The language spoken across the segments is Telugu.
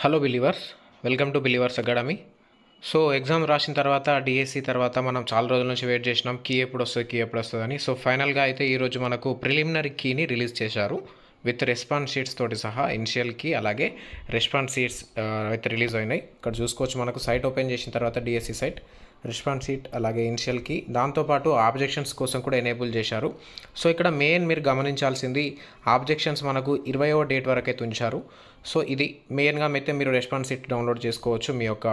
Hello believers, welcome to believers academy. So exam రాసిన తర్వాత డిఎస్సి తర్వాత మనం చాలా రోజుల నుంచి వెయిట్ చేసినాం కీ ఎప్పుడు వస్తుంది అని. సో ఫైనల్గా అయితే ఈరోజు మనకు ప్రిలిమినరీ కీని రిలీజ్ చేశారు విత్ రెస్పాన్స్ షీట్స్ తోటి సహా. ఇనిషియల్ కీ అలాగే రెస్పాన్స్ షీట్స్ అయితే రిలీజ్ అయినాయి. ఇక్కడ చూసుకోవచ్చు, మనకు సైట్ ఓపెన్ చేసిన తర్వాత డిఎస్సి సైట్ రెస్పాన్స్ షీట్ అలాగే ఇనిషియల్ కీ, దాంతోపాటు ఆబ్జెక్షన్స్ కోసం కూడా ఎనేబుల్ చేశారు. సో ఇక్కడ మెయిన్ మీరు గమనించాల్సింది, ఆబ్జెక్షన్స్ మనకు 20వ డేట్ వరకు అయితే ఉంచారు. సో ఇది మెయిన్గా అయితే మీరు రెస్పాన్స్ షీట్ డౌన్లోడ్ చేసుకోవచ్చు మీ యొక్క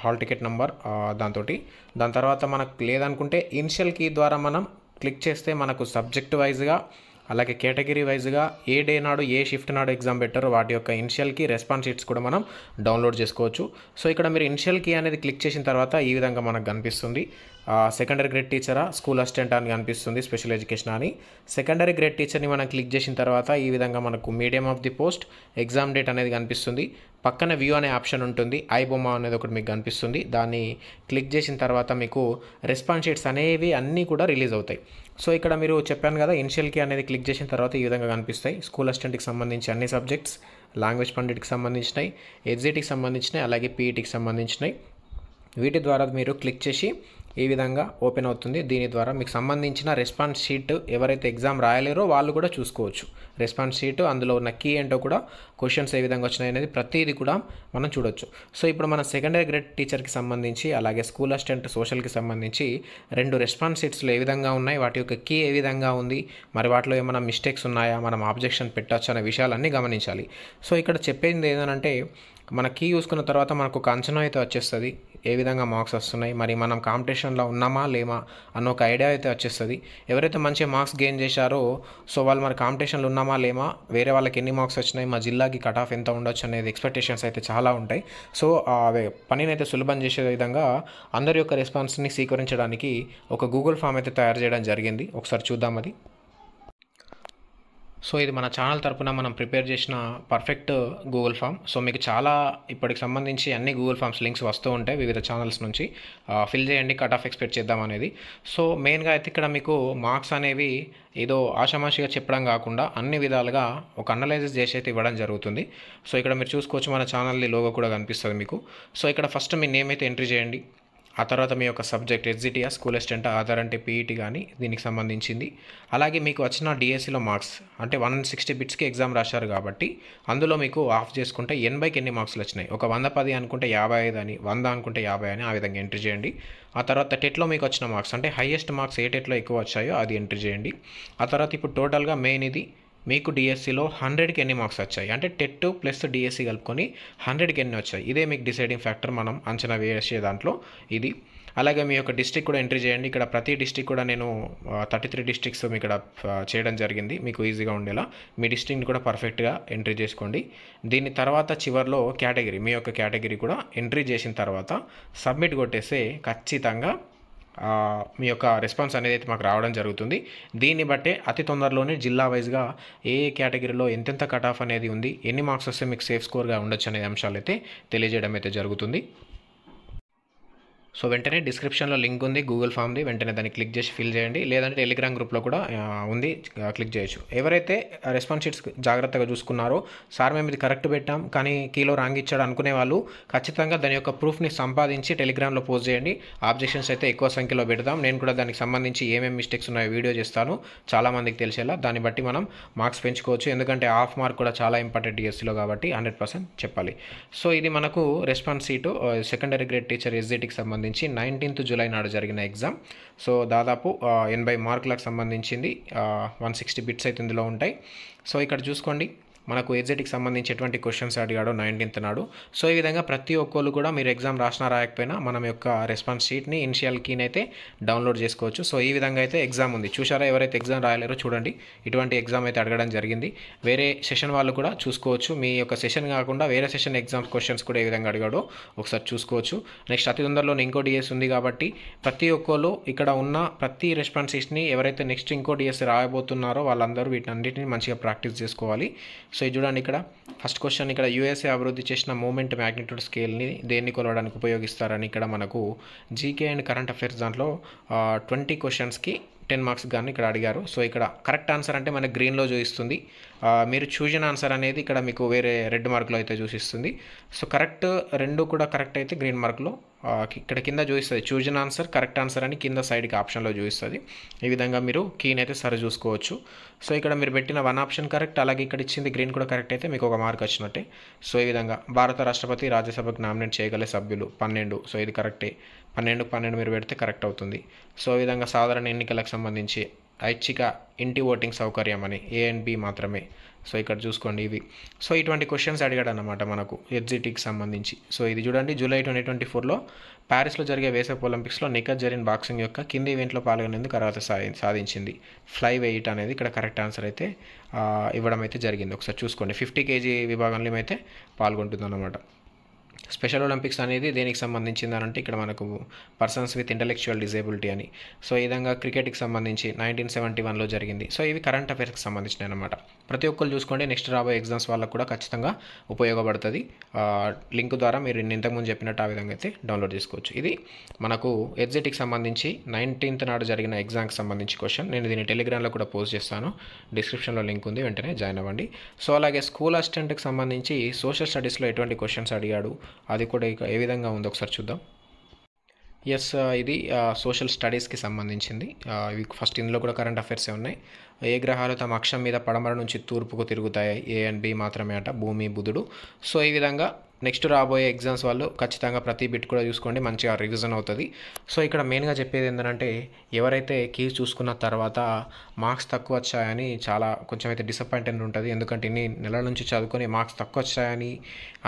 హాల్ టికెట్ నెంబర్ దాని తర్వాత మనకు లేదనుకుంటే ఇనిషియల్ కీ ద్వారా మనం క్లిక్ చేస్తే మనకు సబ్జెక్ట్ వైజ్గా అలాగే కేటగిరీ వైజ్గా ఏ డే నాడు ఏ షిఫ్ట్ నాడు ఎగ్జామ్ పెట్టారో వాటి యొక్క ఇనిషియల్ కీ రెస్పాన్స్ షీట్స్ కూడా మనం డౌన్లోడ్ చేసుకోవచ్చు. సో ఇక్కడ మీరు ఇనిషియల్ కీ అనేది క్లిక్ చేసిన తర్వాత ఈ విధంగా మనకు కనిపిస్తుంది. సెకండరీ గ్రేడ్ టీచరా, స్కూల్ అసిస్టెంట్ అని కనిపిస్తుంది, స్పెషల్ ఎడ్యుకేషన్ అని. సెకండరీ గ్రేడ్ టీచర్ని మనం క్లిక్ చేసిన తర్వాత ఈ విధంగా మనకు medium of the post, exam date అనేది కనిపిస్తుంది. పక్కన వ్యూ అనే ఆప్షన్ ఉంటుంది, ఐ బొమ్మ అనేది ఒకటి మీకు కనిపిస్తుంది. దాన్ని క్లిక్ చేసిన తర్వాత మీకు రెస్పాన్స్ షీట్స్ అనేవి అన్నీ కూడా రిలీజ్ అవుతాయి. సో ఇక్కడ మీరు చెప్పాను కదా, ఇనిషియల్ కీ అనేది క్లిక్ చేసిన తర్వాత ఈ విధంగా కనిపిస్తాయి. స్కూల్ అసిస్టెంట్కి సంబంధించి అన్ని సబ్జెక్ట్స్, లాంగ్వేజ్ పండిట్కి సంబంధించినవి, ఎడ్జిటీకి సంబంధించినవి అలాగే పీఈటీకి సంబంధించినవి. వీటి ద్వారా మీరు క్లిక్ చేసి ఈ విధంగా ఓపెన్ అవుతుంది. దీని ద్వారా మీకు సంబంధించిన రెస్పాన్స్ షీట్ ఎవరైతే ఎగ్జామ్ రాయలేరో వాళ్ళు కూడా చూసుకోవచ్చు. రెస్పాన్స్ షీట్ అందులో ఉన్న కీ ఏంటో కూడా, క్వశ్చన్స్ ఏ విధంగా వచ్చినాయి అనేది ప్రతిదీ కూడా మనం చూడొచ్చు. సో ఇప్పుడు మన సెకండరీ గ్రేడ్ టీచర్కి సంబంధించి అలాగే స్కూల్ అసిస్టెంట్ సోషల్కి సంబంధించి 2 రెస్పాన్స్ షీట్స్లో ఏ విధంగా ఉన్నాయి, వాటి యొక్క కీ ఏ విధంగా ఉంది, మరి వాటిలో ఏమైనా మిస్టేక్స్ ఉన్నాయా, మనం ఆబ్జెక్షన్ పెట్టచ్చు అనే విషయాలన్నీ గమనించాలి. సో ఇక్కడ చెప్పేది ఏంటంటే, మన కీ చూసుకున్న తర్వాత మనకు ఒక అంచనా అయితే వచ్చేస్తుంది, ఏ విధంగా మార్క్స్ వస్తున్నాయి, మరి మనం కాంపిటీషన్లో ఉన్నామా లేమా అన్న ఒక ఐడియా అయితే వచ్చేస్తుంది. ఎవరైతే మంచిగా మార్క్స్ గెయిన్ చేశారో సో వాళ్ళు మరి కాంపిటీషన్లో ఉన్నామా లేమా, వేరే వాళ్ళకి ఎన్ని మార్క్స్ వచ్చినాయి, మా జిల్లాకి కట్ ఆఫ్ ఎంత ఉండొచ్చు అనేది ఎక్స్పెక్టేషన్స్ అయితే చాలా ఉంటాయి. సో పనిని అయితే సులభం చేసే విధంగా అందరి యొక్క రెస్పాన్స్ని స్వీకరించడానికి ఒక గూగుల్ ఫామ్ అయితే తయారు చేయడం జరిగింది. ఒకసారి చూద్దాం అది. సో ఇది మన ఛానల్ తరపున మనం ప్రిపేర్ చేసిన పర్ఫెక్ట్ గూగుల్ ఫామ్. సో మీకు చాలా ఇప్పటికి సంబంధించి అన్ని గూగుల్ ఫామ్స్ లింక్స్ వస్తూ ఉంటాయి వివిధ ఛానల్స్ నుంచి. ఫిల్ చేయండి, కట్ ఆఫ్ ఎక్స్పెక్ట్ చేద్దాం అనేది. సో మెయిన్గా అయితే ఇక్కడ మీకు మార్క్స్ అనేవి ఏదో ఆషామాషిగా చెప్పడం కాకుండా అన్ని విధాలుగా ఒక అనలైజెస్ చేసి అయితే ఇవ్వడం జరుగుతుంది. సో ఇక్కడ మీరు చూసుకోవచ్చు, మన ఛానల్ది లోగో కూడా కనిపిస్తుంది మీకు. సో ఇక్కడ ఫస్ట్ మీ నేమ్ అయితే ఎంట్రీ చేయండి. ఆ తర్వాత మీ యొక్క సబ్జెక్ట్ ఎడ్జిటీఆ, స్కూల్ అసిస్టెంట్, ఆధార్ అంటే పీఈటీ కానీ దీనికి సంబంధించింది. అలాగే మీకు వచ్చిన డిఎస్సిలో మార్క్స్ అంటే 160 బిట్స్కి ఎగ్జామ్ రాశారు కాబట్టి అందులో మీకు ఆఫ్ చేసుకుంటే 80కి ఎన్ని మార్క్స్లు వచ్చినాయి, ఒక 110 అనుకుంటే 55 అని, 100 అనుకుంటే 50 అని, ఆ విధంగా ఎంట్రీ చేయండి. ఆ తర్వాత టెట్లో మీకు వచ్చిన మార్క్స్ అంటే హైయెస్ట్ మార్క్స్ ఏ టెట్లో ఎక్కువ వచ్చాయో అది ఎంట్రీ చేయండి. ఆ తర్వాత ఇప్పుడు టోటల్గా మెయిన్ ఇది, మీకు డిఎస్సిలో 100కి ఎన్ని మార్క్స్ వచ్చాయి అంటే టెట్ ప్లస్ డిఎస్సి కలుపుకొని 100కి ఎన్ని వచ్చాయి, ఇదే మీకు డిసైడింగ్ ఫ్యాక్టర్ మనం అంచనా వేసే దాంట్లో ఇది. అలాగే మీ యొక్క డిస్ట్రిక్ట్ కూడా ఎంట్రీ చేయండి. ఇక్కడ ప్రతి డిస్ట్రిక్ట్ కూడా నేను 33 డిస్ట్రిక్ట్స్ ఇక్కడ చేయడం జరిగింది మీకు ఈజీగా ఉండేలా. మీ డిస్ట్రిక్ట్ని కూడా పర్ఫెక్ట్గా ఎంట్రీ చేసుకోండి. దీని తర్వాత చివరిలో కేటగిరీ, మీ యొక్క కేటగిరీ కూడా ఎంట్రీ చేసిన తర్వాత సబ్మిట్ కొట్టేస్తే ఖచ్చితంగా మీ యొక్క రెస్పాన్స్ అనేది అయితే మాకు రావడం జరుగుతుంది. దీన్ని బట్టే అతి తొందరలోనే జిల్లా వైజ్గా ఏ కేటగిరీలో ఎంతెంత కట్ ఆఫ్ అనేది ఉంది, ఎన్ని మార్క్స్ వస్తే మీకు సేఫ్ స్కోర్గా ఉండొచ్చు అనే అంశాలు అయితే తెలియజేయడం అయితే జరుగుతుంది. సో వెంటనే డిస్క్రిప్షన్లో లింక్ ఉంది గూగుల్ ఫామ్ది, వెంటనే దాన్ని క్లిక్ చేసి ఫిల్ చేయండి. లేదంటే టెలిగ్రామ్ గ్రూప్లో కూడా ఉంది, క్లిక్ చేయొచ్చు. ఎవరైతే రెస్పాన్స్ షీట్స్ జాగ్రత్తగా చూసుకున్నారో, సార్ మేము ఇది కరెక్ట్ పెట్టాం కానీ కీలో రాంగ్ ఇచ్చాడు అనుకునే వాళ్ళు ఖచ్చితంగా దాని యొక్క ప్రూఫ్ని సంపాదించి టెలిగ్రామ్లో పోస్ట్ చేయండి. ఆబ్జెక్షన్స్ అయితే ఎక్కువ సంఖ్యలో పెడదాం. నేను కూడా దానికి సంబంధించి ఏమేమి మిస్టేక్స్ ఉన్నాయో వీడియో చేస్తాను, చాలామందికి తెలిసేలా. దాన్ని బట్టి మనం మార్క్స్ పెంచుకోవచ్చు. ఎందుకంటే హాఫ్ మార్క్ కూడా చాలా ఇంపార్టెంట్ డిఎస్సిలో కాబట్టి 100% చెప్పాలి. సో ఇది మనకు response sheet secondary grade teacher ఎస్జిటికి సంబంధించి 19th జూలై నాడు జరిగిన ఎగ్జామ్. సో దాదాపు 80 మార్కులకు సంబంధించింది, 160 బిట్స్ అయితే ఇందులో ఉంటాయి. సో ఇక్కడ చూసుకోండి, మనకు ఎగ్జిట్కి సంబంధించి ఎటువంటి క్వశ్చన్స్ అడిగాడో 19th నాడు. సో ఈ విధంగా ప్రతి ఒక్కళ్ళు కూడా మీరు ఎగ్జామ్ రాసినా రాయకపోయినా మనం యొక్క రెస్పాన్స్ షీట్ని, ఇనిషియల్ కీని అయితే డౌన్లోడ్ చేసుకోవచ్చు. సో ఈ విధంగా అయితే ఎగ్జామ్ ఉంది. చూసారా, ఎవరైతే ఎగ్జామ్ రాయలేరో చూడండి, ఇటువంటి ఎగ్జామ్ అయితే అడగడం జరిగింది. వేరే సెషన్ వాళ్ళు కూడా చూసుకోవచ్చు, మీ యొక్క సెషన్ కాకుండా వేరే సెషన్ ఎగ్జామ్స్ క్వశ్చన్స్ కూడా ఏ విధంగా అడిగాడో ఒకసారి చూసుకోవచ్చు. నెక్స్ట్ అతి తొందరలో ఇంకో డిఎస్ ఉంది కాబట్టి ప్రతి ఒక్కళ్ళు ఇక్కడ ఉన్న ప్రతి రెస్పాన్స్ షీట్ని ఎవరైతే నెక్స్ట్ ఇంకో డిఎస్ రాయబోతున్నారో వాళ్ళందరూ వీటన్నిటిని మంచిగా ప్రాక్టీస్ చేసుకోవాలి. సో ఇది చూడండి, ఇక్కడ ఫస్ట్ క్వశ్చన్, ఇక్కడ యూఎస్ఏ అభివృద్ధి చేసిన మూమెంట్ మ్యాగ్నిట్యూడ్ స్కేల్ని దేన్ని కొలవడానికి ఉపయోగిస్తారని ఇక్కడ మనకు జీకే అండ్ కరెంట్ అఫైర్స్ దాంట్లో 20 క్వశ్చన్స్కి 10 మార్క్స్ కానీ ఇక్కడ అడిగారు. సో ఇక్కడ కరెక్ట్ ఆన్సర్ అంటే మనకి గ్రీన్లో చూపిస్తుంది. మీరు చూసిన ఆన్సర్ అనేది ఇక్కడ మీకు వేరే రెడ్ మార్క్లో అయితే చూపిస్తుంది. సో కరెక్ట్ రెండు కూడా కరెక్ట్ అయితే గ్రీన్ మార్క్లో ఇక్కడ కింద చూపిస్తుంది చూసిన ఆన్సర్ కరెక్ట్ ఆన్సర్ అని కింద సైడ్కి ఆప్షన్లో చూపిస్తుంది. ఈ విధంగా మీరు కీని అయితే సరి చూసుకోవచ్చు. సో ఇక్కడ మీరు పెట్టిన 1 ఆప్షన్ కరెక్ట్, అలాగే ఇక్కడ ఇచ్చింది గ్రీన్ కూడా కరెక్ట్ అయితే మీకు 1 మార్క్ వచ్చినట్టే. సో ఈ విధంగా భారత రాష్ట్రపతి రాజ్యసభకు నామినేట్ చేయగల సభ్యులు 12. సో ఇది కరెక్టే, 12 మీరు పెడితే కరెక్ట్ అవుతుంది. సో ఈ విధంగా సాధారణ ఎన్నికలకు సంబంధించి ఐచ్ఛిక ఇంటి ఓటింగ్ సౌకర్యం అని A and B మాత్రమే. సో ఇక్కడ చూసుకోండి ఇవి. సో ఇటువంటి క్వశ్చన్స్ అడిగాడు అన్నమాట మనకు ఎగ్జిట్కి సంబంధించి. సో ఇది చూడండి, జూలై 2024లో ప్యారిస్లో జరిగే వేసవి ఒలింపిక్స్లో నిఖత్ జరీన్ బాక్సింగ్ యొక్క కింది ఈవెంట్లో పాల్గొనేందుకు అర్హత సాధించింది. ఫ్లై వెయిట్ అనేది ఇక్కడ కరెక్ట్ ఆన్సర్ అయితే ఇవ్వడం అయితే జరిగింది. ఒకసారి చూసుకోండి, 50 kg విభాగంలో అయితే పాల్గొంటుంది అన్నమాట. స్పెషల్ ఒలింపిక్స్ అనేది దేనికి సంబంధించింది అని అంటే ఇక్కడ మనకు పర్సన్స్ విత్ ఇంటలెక్చువల్ డిజేబిలిటీ అని. సో ఈ విధంగా క్రికెట్కి సంబంధించి 1971లో జరిగింది. సో ఇవి కరెంట్ అఫైర్స్కి సంబంధించినవి అనమాట. ప్రతి ఒక్కరు చూసుకోండి, నెక్స్ట్ రాబోయే ఎగ్జామ్స్ వాళ్ళకు కూడా ఖచ్చితంగా ఉపయోగపడుతుంది. లింక్ ద్వారా మీరు ఇంతకుముందు చెప్పినట్టు ఆ విధంగా అయితే డౌన్లోడ్ చేసుకోవచ్చు. ఇది మనకు ఎగ్జిట్కి సంబంధించి 19th నాడు జరిగిన ఎగ్జామ్కి సంబంధించి క్వశ్చన్. నేను దీన్ని టెలిగ్రామ్లో కూడా పోస్ట్ చేస్తాను, డిస్క్రిప్షన్లో లింక్ ఉంది, వెంటనే జాయిన్ అవ్వండి. సో అలాగే స్కూల్ అసిస్టెంట్కి సంబంధించి సోషల్ స్టడీస్లో ఎటువంటి క్వశ్చన్స్ అడిగాడు అది కూడా ఏ విధంగా ఉందో ఒకసారి చూద్దాం. ఎస్, ఇది సోషల్ స్టడీస్కి సంబంధించింది. ఇవి ఫస్ట్ ఇందులో కూడా కరెంట్ అఫైర్సే ఉన్నాయి. ఏ గ్రహాలు తమ అక్షం మీద పడమర నుంచి తూర్పుకు తిరుగుతాయి? A and B మాత్రమే అట, భూమి, బుధుడు. సో ఈ విధంగా నెక్స్ట్ రాబోయే ఎగ్జామ్స్ వాళ్ళు ఖచ్చితంగా ప్రతి బిట్ కూడా చూసుకోండి, మంచిగా రివిజన్ అవుతుంది. సో ఇక్కడ మెయిన్గా చెప్పేది ఏంటంటే ఎవరైతే కీస్ చూసుకున్న తర్వాత మార్క్స్ తక్కువ వచ్చాయని చాలా కొంచెం అయితే డిసప్పాయింటెడ్ ఉంటుంది. ఎందుకంటే ఇన్ని నెలల నుంచి చదువుకొని మార్క్స్ తక్కువ వచ్చాయని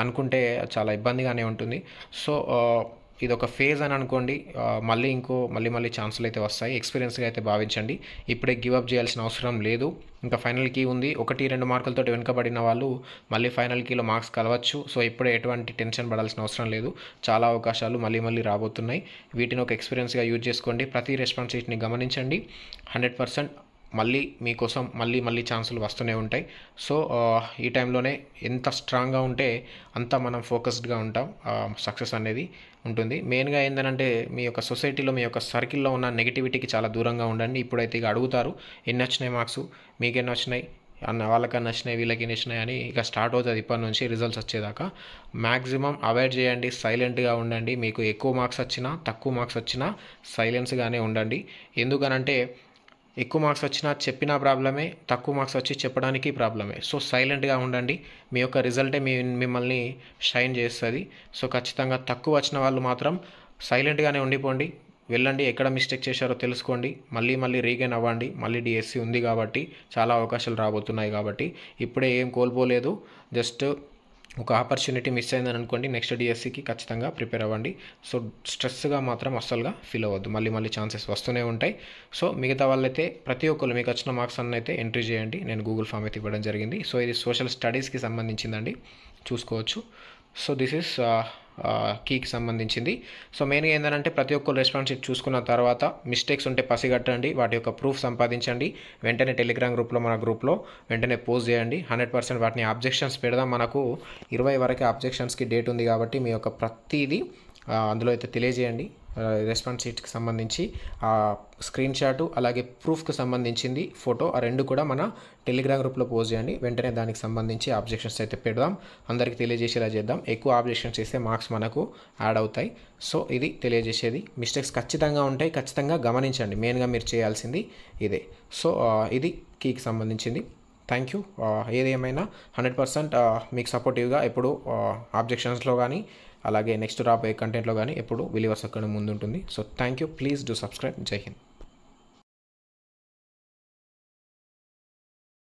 అనుకుంటే చాలా ఇబ్బందిగానే ఉంటుంది. సో ఇది ఒక ఫేజ్ అని అనుకోండి, మళ్ళీ ఛాన్సులు అయితే వస్తాయి. ఎక్స్పీరియన్స్గా అయితే భావించండి. ఇప్పుడే గివప్ చేయాల్సిన అవసరం లేదు. ఇంకా ఫైనల్ కీ ఉంది, 1-2 మార్కులతో వెనుకబడిన వాళ్ళు మళ్ళీ ఫైనల్ కీలో మార్క్స్ కలవచ్చు. సో ఇప్పుడే ఎటువంటి టెన్షన్ పడాల్సిన అవసరం లేదు. చాలా అవకాశాలు మళ్ళీ రాబోతున్నాయి. వీటిని ఒక ఎక్స్పీరియన్స్గా యూజ్ చేసుకోండి. ప్రతి రెస్పాన్స్ షీట్ని గమనించండి. 100% మీకోసం మళ్ళీ ఛాన్సులు వస్తూనే ఉంటాయి. సో ఈ టైంలోనే ఎంత స్ట్రాంగ్గా ఉంటే అంత మనం ఫోకస్డ్గా ఉంటాం, సక్సెస్ అనేది ఉంటుంది. మెయిన్గా ఏంటంటే మీ యొక్క సొసైటీలో మీ యొక్క సర్కిల్లో ఉన్న నెగిటివిటీకి చాలా దూరంగా ఉండండి. ఇప్పుడైతే ఇక అడుగుతారు ఎన్ని వచ్చినాయి మార్క్స్, మీకెన్ని వచ్చినాయి అన్న, వాళ్ళకన్నా నచ్చినాయి, వీళ్ళకి నచ్చినాయి అని ఇక స్టార్ట్ అవుతుంది. ఇప్పటి నుంచి రిజల్ట్స్ వచ్చేదాకా మ్యాక్సిమం అవాయిడ్ చేయండి, సైలెంట్గా ఉండండి. మీకు ఎక్కువ మార్క్స్ వచ్చినా తక్కువ మార్క్స్ వచ్చినా సైలెన్స్గానే ఉండండి. ఎందుకనంటే ఎక్కువ మార్క్స్ వచ్చినా చెప్పినా ప్రాబ్లమే, తక్కువ మార్క్స్ వచ్చి చెప్పడానికి ప్రాబ్లమే. సో సైలెంట్గా ఉండండి, మీ యొక్క రిజల్టే మిమ్మల్ని షైన్ చేస్తుంది. సో ఖచ్చితంగా తక్కువ వచ్చిన వాళ్ళు మాత్రం సైలెంట్గానే ఉండిపోండి, వెళ్ళండి, ఎక్కడ మిస్టేక్ చేశారో తెలుసుకోండి, మళ్ళీ రీగైన్ అవ్వండి. మళ్ళీ డిఎస్సి ఉంది కాబట్టి చాలా అవకాశాలు రాబోతున్నాయి కాబట్టి ఇప్పుడే ఏం కోల్పోలేదు. జస్ట్ ఒక ఆపర్చునిటీ మిస్ అయిందని అనుకోండి, నెక్స్ట్ డిఎస్సికి ఖచ్చితంగా ప్రిపేర్ అవ్వండి. సో స్ట్రెస్గా మాత్రం అస్సలుగా ఫీల్ అవ్వద్దు, మళ్ళీ ఛాన్సెస్ వస్తూనే ఉంటాయి. సో మిగతా వాళ్ళైతే ప్రతి ఒక్కరు మీకు వచ్చిన మార్క్స్ అన్న అయితే ఎంట్రీ చేయండి. నేను గూగుల్ ఫామ్ అయితే ఇవ్వడం జరిగింది. సో ఇది సోషల్ స్టడీస్కి సంబంధించిందండి, చూసుకోవచ్చు. సో దిస్ ఈస్ కీకి సంబంధించింది. సో మెయిన్గా ఏంటంటే ప్రతి ఒక్కరు రెస్పాన్స్ షీట్ చూసుకున్న తర్వాత మిస్టేక్స్ ఉంటే పసిగట్టండి, వాటి యొక్క ప్రూఫ్ సంపాదించండి. వెంటనే టెలిగ్రామ్ గ్రూప్లో మన గ్రూప్లో వెంటనే పోస్ట్ చేయండి. 100% వాటిని అబ్జెక్షన్స్ పెడదాం. మనకు 20 వరకు అబ్జెక్షన్స్కి డేట్ ఉంది కాబట్టి మీ యొక్క ప్రతిదీ అందులో అయితే తెలియజేయండి. రెస్పాన్స్ షీట్కి సంబంధించి స్క్రీన్ షాటు అలాగే ప్రూఫ్కి సంబంధించింది ఫోటో, ఆ రెండు కూడా మన టెలిగ్రామ్ గ్రూప్లో పోస్ట్ చేయండి. వెంటనే దానికి సంబంధించి ఆబ్జెక్షన్స్ అయితే పెడదాం, అందరికీ తెలియజేసేలా చేద్దాం. ఎక్కువ ఆబ్జెక్షన్స్ చేస్తే మార్క్స్ మనకు యాడ్ అవుతాయి. సో ఇది తెలియజేసేది. మిస్టేక్స్ ఖచ్చితంగా ఉంటాయి, ఖచ్చితంగా గమనించండి. మెయిన్గా మీరు చేయాల్సింది ఇదే. సో ఇది కీకి సంబంధించింది. Thank you. ఏది ఏమైనా 100% మీకు సపోర్టివ్గా ఎప్పుడు ఆబ్జెక్షన్స్లో కానీ అలాగే నెక్స్ట్ రాబోయే కంటెంట్లో కానీ ఎప్పుడు బిలీవర్స్ అక్కడ ముందు ఉంటుంది. So thank you. Please do subscribe. జై హింద్.